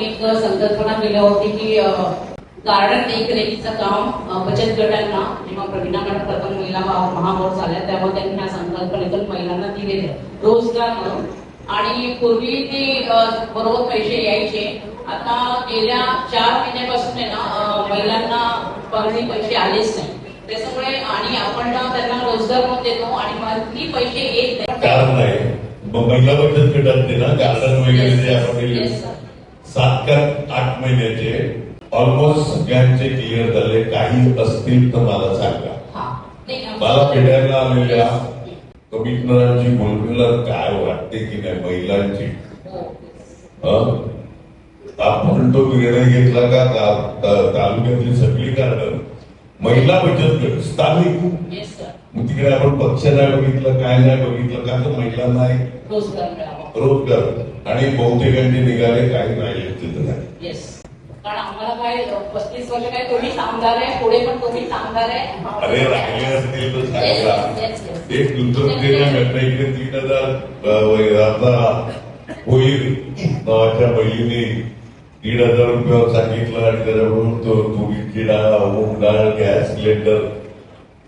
एक संकल्पना केली होती की गार्डन देखरेखीचं काम बचत गटांना जेव्हा प्रवीणा मॅडम प्रथम महिला महापौर झाल्या तेव्हा त्यांनी ह्या संकल्पनेतून महिलांना दिलेलं रोजगार म्हणून. आणि पूर्वी ते बरोबर पैसे यायचे. आता गेल्या 4 महिन्यापासून आहे ना महिलांना पगारी पैसे आलेच नाही. त्याच्यामुळे आणि आपण त्यांना रोजगार पण देतो आणि मंथली पैसे येत नाही. महिला बचत गटात ना गार्डन वगैरे जे आपण 7 का 8 महिन्याचे ऑलमोस्ट सगळ्यांचे क्लिअर झाले. काही असतील तर मला सांगा. मला भेटायला आलेल्या कमिशनरांची बोलण्याला काय वाटते की नाही महिलांची. आपण तो निर्णय घेतला का तालुक्यातली सगळी गार्डन महिला बचत गट स्थानिक. मग तिकडे आपण पक्ष नाही बघितलं काय नाही बघितलं का तर महिलांना रोजगार आणि बहुतेकांचे निघाले काही नाही तिथं नाही. कारण आम्हाला काय 35 वर्ष काय तुम्हीच आमदार आहे पुढे पण तुम्हीच आमदार आहे. अरे राहिले असतील तर सांगा. एक दुसरं इकडे 3,000 आता होईल नावाच्या बहिणीने 1,500 रुपयावर सांगितलं आणि त्याच्याकडून तो तुरीची डाळ मूग डाळ गॅस सिलेंडर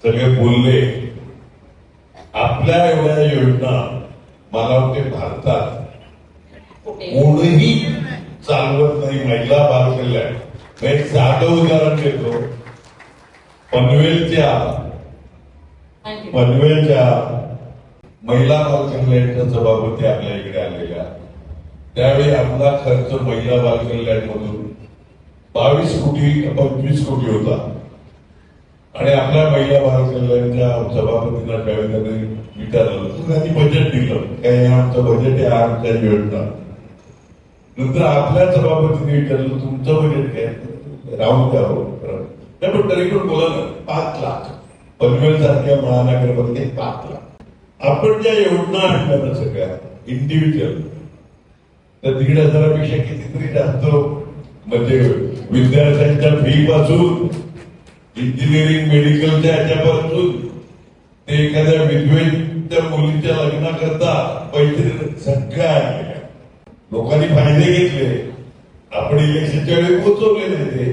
सगळे बोलले. आपल्या एवढ्या योजना मला वाटते भारतात कोणीही चालवत नाही. महिला बाल कल्याण. एक साधं उदाहरण देतो. पनवेलच्या महिला बाल कल्याणच्या सभापती आपल्या इकडे आलेल्या त्यावेळी आपला खर्च महिला बाल कल्याण मधून 22 कोटी 25 कोटी होता. आणि आपल्या महिला बाल कल्याणच्या सभापतींना त्यावेळी विचारलं त्यांनी बजेट दिलं काय आमचं बजेट आहे आमच्या योजना. नंतर आपल्या सभापतीने विचारलं तुमचं बजेट काय राहून द्या पण तरी पण बोला ना 5 लाख. पनवेल सारख्या महानगरपालिकेत 5 लाख. आपण ज्या योजना आणल्या ना सगळ्या इंडिव्हिज्युअल तर 1,500पेक्षा कितीतरी जास्त म्हणजे विद्यार्थ्यांच्या फी पासून इंजिनिअरिंग मेडिकलच्या ह्याच्यापासून ते एखाद्या विधवेच्या मुलीच्या लग्नाकरता पैसे सगळ्या लोकांनी फायदे घेतले. आपण इलेक्शनच्या वेळी पोचवले नाही ते.